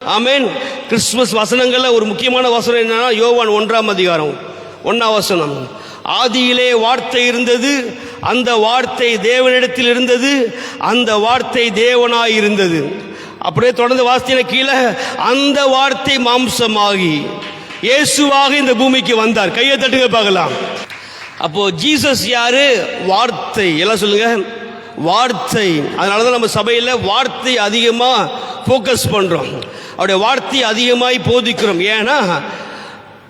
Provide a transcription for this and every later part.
ஆமென். Christmas வசனங்கள்ல ஒரு முக்கியமான வசனம் என்னன்னா யோவான் 1ஆம் அதிகாரம் 1ஆம் வசனம். ஆதியிலே வார்த்தை இருந்தது, அந்த வார்த்தை தேவனிடத்தில் இருந்தது, அந்த வார்த்தை தேவனாய் இருந்தது. அப்படியே தொடர்ந்து வாசின கீழே, அந்த வார்த்தை மாம்சமாகி இயேசுவாக இந்த பூமிக்கு வந்தார். கையை தட்டுங்க பார்க்கலாம். அப்போ ஜீசஸ் யாரு? வார்த்தை. எல்லாம் சொல்லுங்க, வார்த்தை. அதனாலதான் நம்ம சபையில் வார்த்தை அதிகமாக ஃபோக்கஸ் பண்றோம், அவருடைய வார்த்தையை அதிகமாய் போதிக்கிறோம். ஏன்னா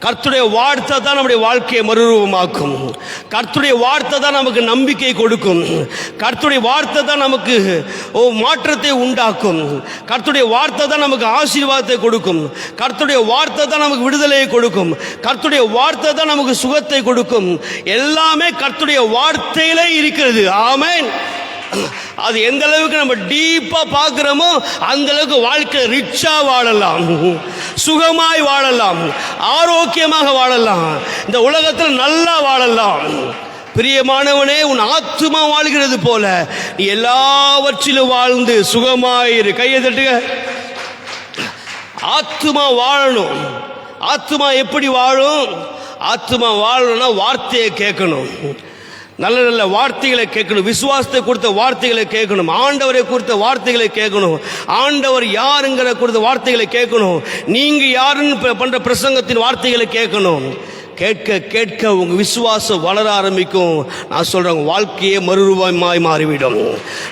கர்த்தருடைய வார்த்தை தான் நம்முடைய வாழ்க்கையை மறுரூபமாக்கும். கர்த்தருடைய வார்த்தை தான் நமக்கு நம்பிக்கை கொடுக்கும். கர்த்தருடைய வார்த்தை தான் நமக்கு மாற்றத்தை உண்டாக்கும். கர்த்தருடைய வார்த்தை தான் நமக்கு ஆசீர்வாதத்தை கொடுக்கும். கர்த்தருடைய வார்த்தை தான் நமக்கு விடுதலையை கொடுக்கும். கர்த்தருடைய வார்த்தை தான் நமக்கு சுகத்தை கொடுக்கும். எல்லாமே கர்த்தருடைய வார்த்தையிலே இருக்கிறது. ஆமென். அது எந்த அளவுக்கு நம்ம டீப்பா பார்க்கிறோமோ அந்த அளவுக்கு வாழ்க்கை ரிச்சா வாழலாம், சுகமாய் வாழலாம், ஆரோக்கியமாக வாழலாம், இந்த உலகத்தில் நல்லா வாழலாம். பிரியமானவனே, உன் ஆத்துமா வாழ்கிறது போல நீ எல்லாவற்றிலும் வாழ்ந்து சுகமாயிரு. கையை தட்டுக. ஆத்துமா வாழணும். ஆத்துமா எப்படி வாழும்? ஆத்துமா வாழணும்னா வார்த்தையை கேட்கணும், நல்ல நல்ல வார்த்தைகளை கேட்கணும், விசுவாசத்தை கொடுத்த வார்த்தைகளை கேட்கணும், ஆண்டவரை குறித்த வார்த்தைகளை கேட்கணும், ஆண்டவர் யாருங்கிற குறித்த வார்த்தைகளை கேட்கணும், நீங்க யாருன்னு பண்ற பிரசங்கத்தின் வார்த்தைகளை கேட்கணும். கேட்க கேட்க உங்க விசுவாசம் வளர ஆரம்பிக்கும். நான் சொல்றேன், வாழ்க்கையே மறுரூபமாய் மாறிவிடும்.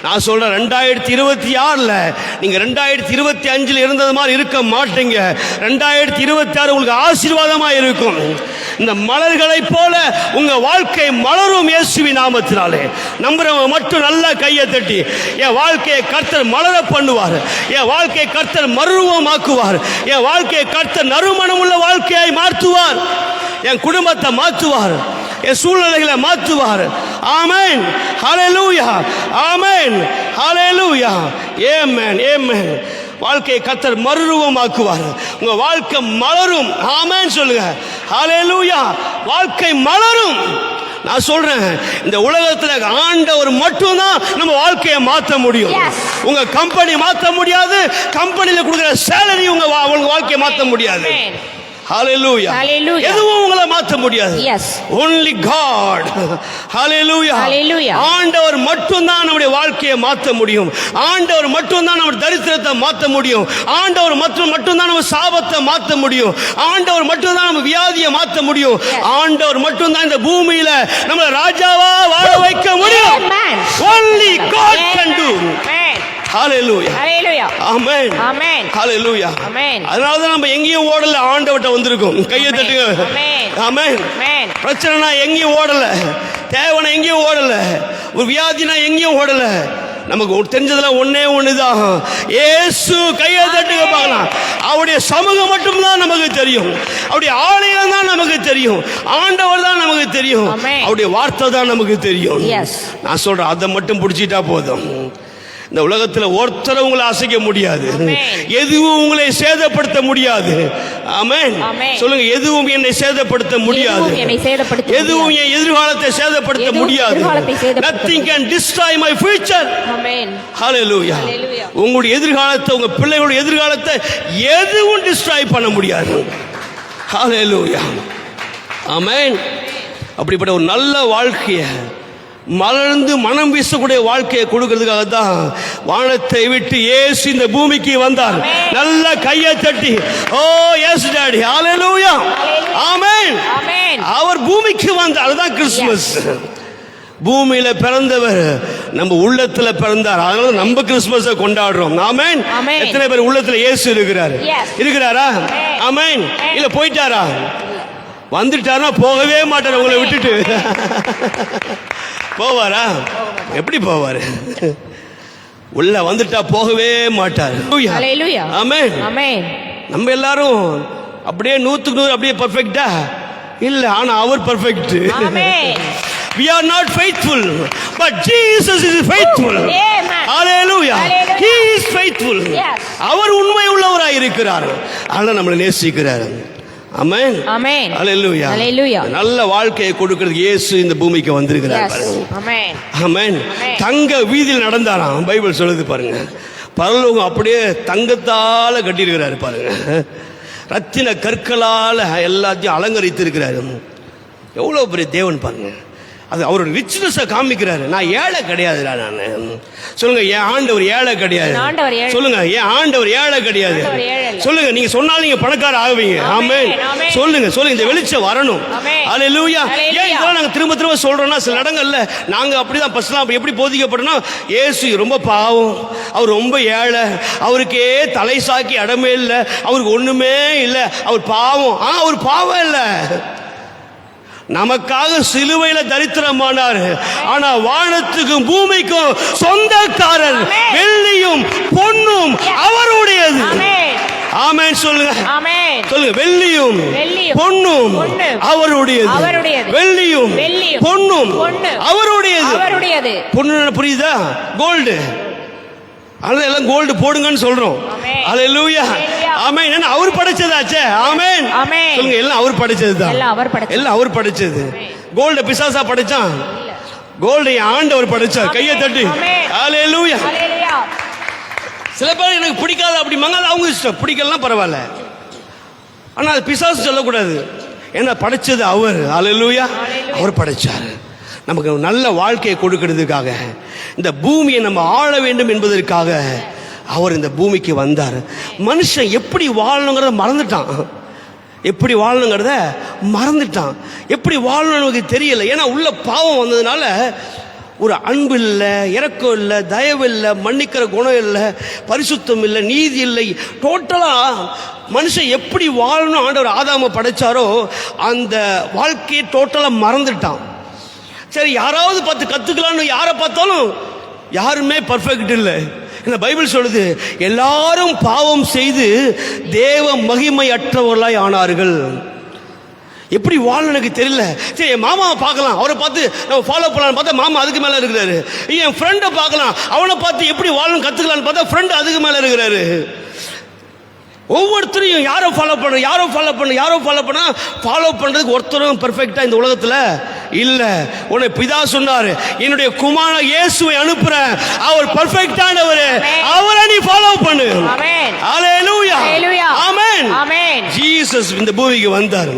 நான் சொல்றேன், 2026 நீங்க 2025 இருந்தது மாதிரி இருக்க மாட்டீங்க. 2026 உங்களுக்கு ஆசீர்வாதமா இருக்கும். இந்த மலர்களை போல உங்க வாழ்க்கை மலரும் இயேசுவின் நாமத்தினாலே. நம்புறவங்க மட்டும் நல்லா கையை தட்டி, என் வாழ்க்கையை கர்த்தர் மலர பண்ணுவார், என் வாழ்க்கையை கர்த்தர் மறுரூபமாக்குவார், என் வாழ்க்கையை கர்த்தர் நறுமணம் உள்ள வாழ்க்கையை மாற்றுவார், என் குடும்பத்தை மாற்றுவார், என் சூழ்நிலைகளை மாற்றுவார். ஆமென். ஹல்லேலூயா. ஆமென். ஹல்லேலூயா. ஆமென். ஆமென். வாழ்க்கையை கர்த்தர் மறுரூபமாக்குவார். உங்க வாழ்க்கை மலரும். ஆமென் சொல்லுங்க. ஹல்லேலூயா. வாழ்க்கை மலரும். நான் சொல்றேன், இந்த உலகத்தில் ஆண்டவர் மட்டும்தான் நம்ம வாழ்க்கையை மாற்ற முடியும். உங்க கம்பெனி மாற்ற முடியாது, கம்பெனியில் கொடுக்கிற சேலரி உங்க வாழ்க்கையை மாற்ற முடியாது. Hallelujah. Hallelujah. எதுவும் உங்களை மாற்ற முடியாது. Yes. Only God. Hallelujah. Hallelujah. ஆண்டவர் மட்டும்தான் நம்முடைய வாழ்க்கையை மாற்ற முடியும். ஆண்டவர் மட்டும்தான் நம்ம தரித்திரத்தை மாற்ற முடியும். ஆண்டவர் மட்டும்தான் நம்ம சாபத்தை மாற்ற முடியும். ஆண்டவர் மட்டும்தான் நம்ம வியாதியை மாற்ற முடியும். ஆண்டவர் மட்டும்தான் இந்த பூமியில நம்மளை ராஜாவா வாழ வைக்க முடியும். Only God can do. Hallelujah. Hallelujah. Amen. Amen. Hallelujah. Amen. அதனால தான் நம்ம எங்கேயும் ஓடல, ஆண்டவர்ட்ட வந்திருக்கோம். கையை தட்டுங்க. Amen. Amen. பிரச்சனைனா எங்கேயும் ஓடல, தேவனை எங்கேயும் ஓடல, ஒரு வியாதினா எங்கேயும் ஓடல. நமக்கு தெரிஞ்சதுல ஒன்னே ஒண்ணுதான், இயேசு. கையை தட்டுங்க பார்க்கலாம். அவருடைய சமூகம் மட்டும்தான் நமக்கு தெரியும், அவருடைய ஆலயம் தான் நமக்கு தெரியும், ஆண்டவர் தான் நமக்கு தெரியும், அவருடைய வார்த்தை தான் நமக்கு தெரியும். நான் சொல்றேன், அதை மட்டும் பிடிச்சிட்டா போதும். இந்த உலகத்தில் ஒருத்தர் உங்களை அசைக்க முடியாது, எதுவும் உங்களை சேதப்படுத்த முடியாது. ஆமென் சொல்லுங்க. எதுவும் என்னை சேதப்படுத்த முடியாது, எதுவும் என் எதிர்காலத்தை சேதப்படுத்த முடியாது. Nothing can destroy my future. Hallelujah. உங்களுடைய எதிர்காலத்தை, உங்க பிள்ளைகளுடைய எதிர்காலத்தை எதுவும் டிஸ்ட்ராய் பண்ண முடியாது. Hallelujah. ஆமென். அப்படிப்பட்ட ஒரு நல்ல வாழ்க்கையை, மலர்ந்து மனம் வீசக்கூடிய வாழ்க்கையை கொடுக்கிறதுக்காக தான் வானத்தை விட்டு இயேசு இந்த பூமிக்கு வந்தார். நல்ல கையை தட்டி, ஓ எஸ் டாடி. ஹல்லேலூயா. ஆமென். அவர் பூமிக்கு வந்தார். அதுதான் கிறிஸ்துமஸ். பூமியில பிறந்தவர் நம்ம உள்ளத்துல பிறந்தார். அதனால நம்ம கிறிஸ்துமஸை கொண்டாடுறோம். ஆமென். எத்தனை பேர் உள்ளத்துல இயேசு இருக்கிறாரா? ஆமென். இல்ல போயிட்டாரா? வந்துட்டாரா? போகவே மாட்டார் உங்களை விட்டுட்டு. போவாரா? எப்படி போவாரு? உள்ள வந்துட்டா போகவே மாட்டார். ஆமென். நம்ம எல்லாரும் அப்படியே 100க்கு 100 அப்படியே பெர்ஃபெக்ட்டா இல்ல, ஆனா அவர் perfect. We are not faithful, but Jesus is faithful. Hallelujah. He is faithful. அவர் உண்மை உள்ளவராய் இருக்கிறார். அதனால நம்மளை நேசிக்கிறார். ஆமென். ஆமென். ஹல்லேலூயா. ஹல்லேலூயா. நல்ல வாழ்க்கையை கொடுக்கிறதுக்கு இயேசு இந்த பூமிக்கு வந்திருக்கிறார். ஆமென். ஆமென். தங்க வீதியில் நடந்தாராம், பைபிள் சொல்லுது பாருங்க. பரலோகம் அப்படியே தங்கத்தால் கட்டியிருக்கிறாரு பாருங்க, ரத்தின கற்களால் எல்லாத்தையும் அலங்கரித்து இருக்கிறாரு. எவ்வளோ பெரிய தேவன் பாருங்க. அது அவரோட ரிச்னஸை காமிக்கிறாரு. நான் ஏழை கிடையாதுடா. நான் சொல்லுங்க, என் ஆண்டவர் ஏழை கிடையாது. சொல்லுங்க, என் ஆண்டவர் ஏழை கிடையாது. சொல்லுங்க, நீங்க சொன்னாலும் நீங்க பணக்கார ஆகுவீங்க. ஆமென். சொல்லுங்க சொல்லுங்க, இந்த வெளிச்சம் வரணும். அல்லேலூயா. ஏன் இதெல்லாம் நாங்க திரும்ப திரும்ப சொல்றோம்னா, சில இடங்கள்ல நாங்க அப்படிதான் ஃபர்ஸ்ட்லாம் எப்படி போதிக்கப்பட்டோம்னா, இயேசு ரொம்ப பாவம், அவர் ரொம்ப ஏழை, அவருக்கே தலை சாக்கி இடமே இல்லை, அவருக்கு ஒண்ணுமே இல்லை, அவர் பாவம். அவர் பாவம் இல்லை, நமக்காக சிலுவையில தரித்திரமானார். ஆனா வானத்துக்கும் பூமிக்கும் சொந்தக்காரர், வெள்ளியும் பொன்னும் அவருடையது. ஆமென் சொல்லுங்க. சொல்லுங்க, வெள்ளியும் பொன்னும் அவருடையது. வெள்ளியும் பொன்னும் அவருடையது. பொண்ணு புரியுதா? கோல்டு. அதனால எல்லாம் கோல்டு போடுங்கன்னு சொல்றோம். அல்லேலூயா. ஆமென். என்ன அவர் படைச்சதாச்சே. ஆமென். சொல்லுங்க, எல்லாம் அவர் படைச்சதுதான். எல்லாம் அவர் படைச்சது. கோல்டு பிசாசா படைச்சான்? கோல்டு ஆண்டவர் படைச்சார். கையை தட்டி அல்லேலூயா. சில பேர் எனக்கு பிடிக்காது அப்படிமாங்க, அவங்க இஷ்டம். பிடிக்கலாம் பரவாயில்ல, ஆனா அது பிசாசு சொல்லக்கூடாது. ஏன்னா படைச்சது அவர். அல்லேலூயா. அவர் படைச்சார் நமக்கு நல்ல வாழ்க்கையை கொடுக்கிறதுக்காக, இந்த பூமியை நம்ம ஆள வேண்டும் என்பதற்காக அவர் இந்த பூமிக்கு வந்தார். மனுஷன் எப்படி வாழணுங்கிறத மறந்துட்டான். எப்படி வாழணுங்கிறத மறந்துட்டான். எப்படி வாழணும் நமக்கு தெரியல. ஏன்னா உள்ள பாவம் வந்ததுனால ஒரு அன்பு இல்லை, இரக்கம் இல்லை, தயவு இல்லை, மன்னிக்கிற குணம் இல்லை, பரிசுத்தம் இல்லை, நீதி இல்லை. டோட்டலாக மனுஷன் எப்படி வாழணும் ஆண்டவர் ஆதாமை படைச்சாரோ அந்த வாழ்க்கையை டோட்டலாக மறந்துட்டான். சரி, யாராவது பார்த்து கற்றுக்கலான்னு யாரை பார்த்தாலும் யாருமே பர்ஃபெக்ட் இல்லை. இந்த பைபிள் சொல்லுது, எல்லாரும் பாவம் செய்து தேவ மகிமை அற்றவர்களாய் ஆனார்கள். எப்படி வாழணும் எனக்கு தெரியல. சரி, என் மாமாவை பார்க்கலாம், அவரை பார்த்து நம்ம ஃபாலோ பண்ணலான்னு பார்த்தா மாமா அதுக்கு மேலே இருக்கிறாரு. என் ஃப்ரெண்டை பார்க்கலாம், அவனை பார்த்து எப்படி வாழணும் கற்றுக்கலான்னு பார்த்தா ஃப்ரெண்டு அதுக்கு மேலே இருக்கிறாரு. ஒவ்வொருத்தரையும் யாரோ ஃபாலோ பண்ண ஃபாலோ பண்ணுறதுக்கு ஒருத்தரும் பெர்ஃபெக்டாக இந்த உலகத்தில் இல்லை. உன்னை பிதா சொன்னார், என்னுடைய குமாரன் இயேசுவை அனுப்புறேன், அவர் பெர்ஃபெக்டானவர், அவரை நீ ஃபாலோ பண்ணு. அல்லேலூயா. ஆமென். ஜீசஸ் இந்த பூமிக்கு வந்தார்,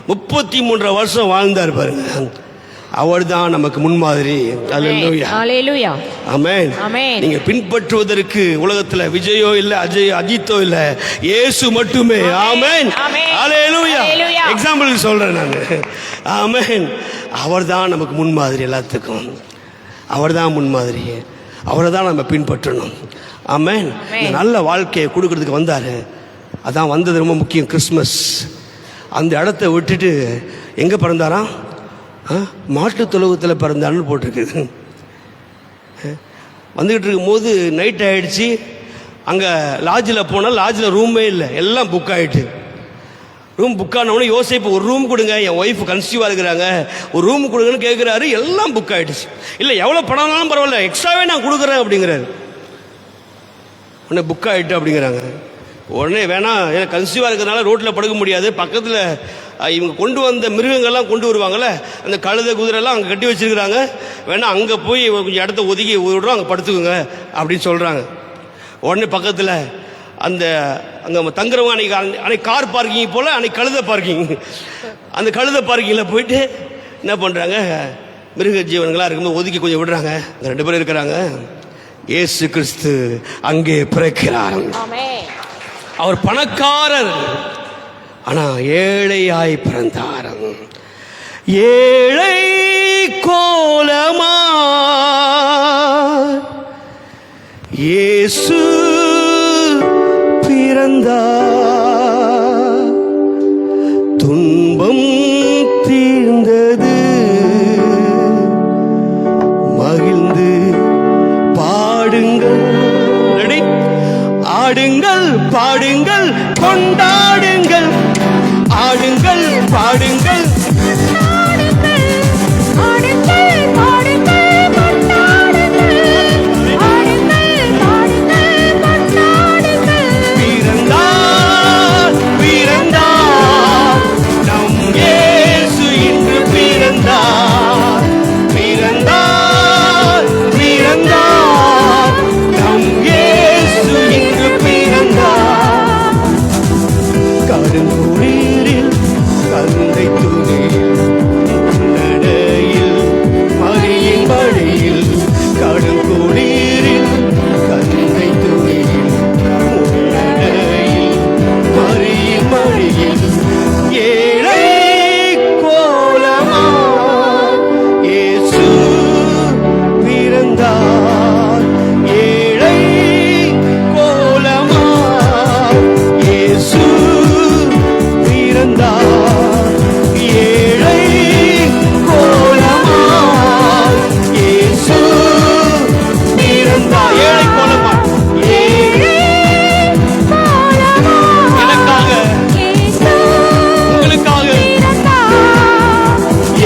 33 வருஷம் வாழ்ந்தார் பாருங்க. அவர் தான் நமக்கு முன்மாதிரி. அல்லேலூயா. ஆமென். நீங்க பின்பற்றுவதற்கு உலகத்துல விஜயோ இல்ல, அஜித்தோ இல்ல, இயேசு மட்டுமே. ஆமென். அல்லேலூயா. எக்ஸாம்பிள் சொல்றேன் நான். ஆமென். அவர் தான் நமக்கு முன்மாதிரி. எல்லாத்துக்கும் அவர் தான் முன்மாதிரி. அவரை தான் நம்ம பின்பற்றணும். ஆமென். நல்ல வாழ்க்கையை கொடுக்கறதுக்கு வந்தாரு. அதான் வந்தது ரொம்ப முக்கியம். கிறிஸ்மஸ் அந்த இடத்த விட்டுட்டு எங்க பிறந்தாராம்? மாட்டு தொழுவத்தில் பிறந்தான்னு போட்டிருக்குது. வந்துக்கிட்டு இருக்கும்போது நைட் ஆகிடுச்சு. அங்கே லாட்ஜில் போனால் லாட்ஜில் ரூமே இல்லை, எல்லாம் புக் ஆகிட்டு. ரூம் புக் ஆனவொடனே யோசிப்பு, ஒரு ரூம் கொடுங்க, என் ஒய்ஃப் கன்சீவாக இருக்கிறாங்க, ஒரு ரூம் கொடுங்கன்னு கேட்குறாரு. எல்லாம் புக் ஆகிடுச்சு. இல்லை, எவ்வளோ பணம்னாலும் பரவாயில்ல, எக்ஸ்ட்ராவே நான் கொடுக்குறேன் அப்படிங்கிறாரு. உடனே புக் ஆகிட்டு அப்படிங்கிறாங்க. உடனே வேணாம், ஏன்னா கன்சீவாக இருக்கிறதுனால ரோட்டில் படுக்க முடியாது, பக்கத்தில் இவங்க கொண்டு வந்த மிருகங்கள்லாம் கொண்டு வருவாங்கள்ல, அந்த கழுதை குதிரைலாம் அங்கே கட்டி வச்சுருக்கிறாங்க, வேணா அங்கே போய் கொஞ்சம் இடத்த ஒதுக்கி விடுறோம், அங்கே படுத்துக்குங்க அப்படின்னு சொல்கிறாங்க. உடனே பக்கத்தில் அந்த அங்கே தங்குறவங்க அன்னைக்கு கார் பார்க்கிங் போல், அன்னைக்கு கழுதை பார்க்கிங், அந்த கழுதை பார்க்கிங்கில் போயிட்டு என்ன பண்ணுறாங்க, மிருக ஜீவன்களாக இருக்கும்போது ஒதுக்கி கொஞ்சம் விடுறாங்க. அங்கே 2 பேரும் இருக்கிறாங்க. இயேசு கிறிஸ்து அங்கே பிறக்கிறார். அவர் பணக்காரர், ஆனா ஏழையாய் பிறந்தார். ஏழை கோலமா இயேசு பிறந்தார். துன்பம் தீர்ந்தது, மகிழ்ந்து பாடுங்கள், ஆடுங்கள் பாடுங்கள் கொண்டாடுங்கள், ஆடுங்கள் பாடுங்கள் பிறந்தார் பிறந்தார் நம் இயேசு இன்று பிறந்தார். பிறந்தார் பிறந்தார் நம் இயேசு கடுங்குளிரில் கந்தை துணியில் நடையில் மறியின் வழியில் கடுங்குளிரில் கந்தை துணியில் நடையில் மறியின் வழியில் ஏழை கோலமா இயேசு பிறந்தார். ஏழை கோலமா இயேசு பிறந்தார். ஏழை கோலமா இயேசு பிறந்தார். ஏழை கோலமா எனக்காக உங்களுக்காக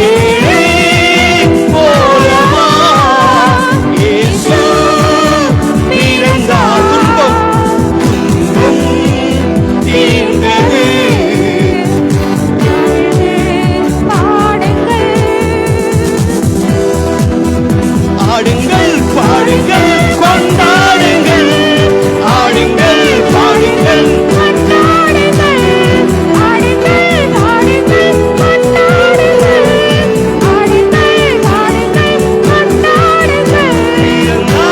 ஏழை கோலமா இயேசு பிறந்தார். துன்பம் தீர்ந்தது. ஆடுங்கள் பாடுங்கள் கொண்டாடுங்கள். ஆடுங்கள் பாடுங்கள்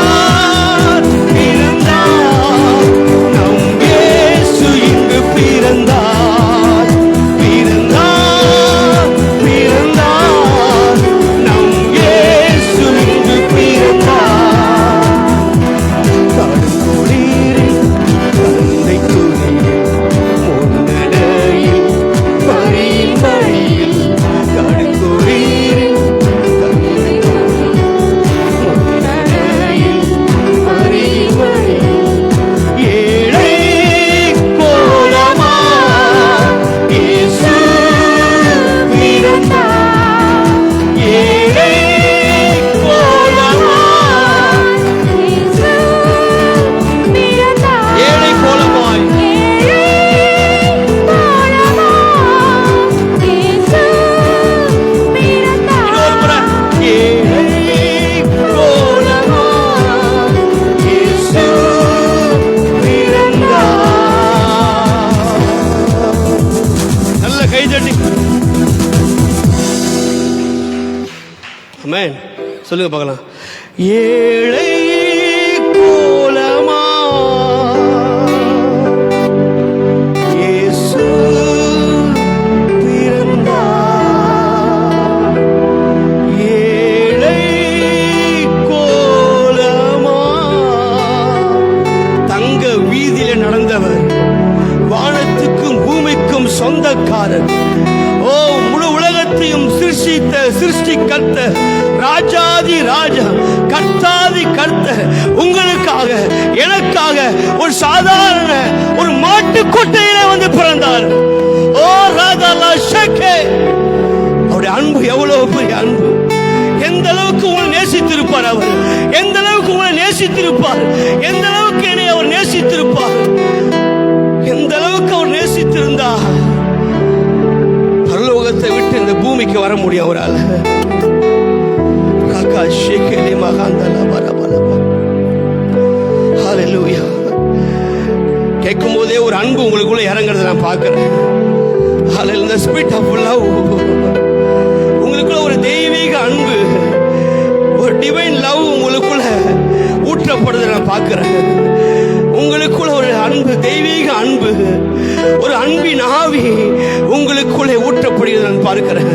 பிறந்தார் பிறந்தார் நம் இயேசு இங்கு பிறந்தார். பிறந்தார் பிறந்தார் நம் இயேசு இங்கு பிறந்தார். கடுங்குளிரில் கந்தை துணியில் முன்னடையில் மறியின் வழியில் கடுங்குளிரில் கந்தை துணியில் முன்னடையில் மறியின் வழியில் ஏழை கோலமா இயேசு பிறந்தார். ஏழை கோலமா ஏழை கோலமாய் இன்னொரு முறை ஏழை கோலமா இயேசு பிறந்தார். நல்ல கைதட்டி ஆமென் சொல்லுங்க பார்க்கலாம். ஏழை கோலமா இயேசு பிறந்தார். ஏழை கோலமா தங்க வீதியில நடந்தவர், வானத்துக்கும் பூமிக்கும் சொந்தக்காரர். ஓ முழு உலகத்தையும் சிருஷ்டித்த சிருஷ்டிகர்த்தர், ராஜாதி ராஜா, கர்த்தாதி கர்த்தர் உங்களுக்காக எனக்காக ஒரு சாதாரண ஒரு மாட்டு கொட்டையில வந்து பிறந்தார். ஓ ராதாலா ஷேகே, அவருடைய அன்பு எவ்வளவு பெரிய அன்பு! எந்த அளவுக்கு உங்களை நேசித்திருப்பார் அவர், எந்த அளவுக்கு உங்களை நேசித்திருப்பார், எந்த அளவுக்கு என்னை அவர் நேசித்திருப்பார், எந்த அளவுக்கு அவர் நேசித்திருந்தா பரலோகத்தை விட்டு இந்த பூமிக்கு வர முடியும் அவரால். காக்கா ஷேகேலி மகாந்தலா பரபலபா. ஹல்லேலூயா. கேட்கும் போதே ஒரு அன்பு உங்களுக்குள்ள இறங்குறதை நான் பார்க்கிறேன். ஹல்லேலூயா. The spirit of love, உங்களுக்குள்ள ஒரு தெய்வீக அன்பு, ஒரு டிவைன் லவ் உங்களுக்குள்ள ஊற்றப்படுறதை நான் பார்க்கிறேன். உங்களுக்குள்ள ஒரு அன்பு, தெய்வீக அன்பு, ஒரு அன்பின் ஆவி உங்களுக்குள்ளே ஊற்றப்படுகிறதை நான் பார்க்கிறேன்.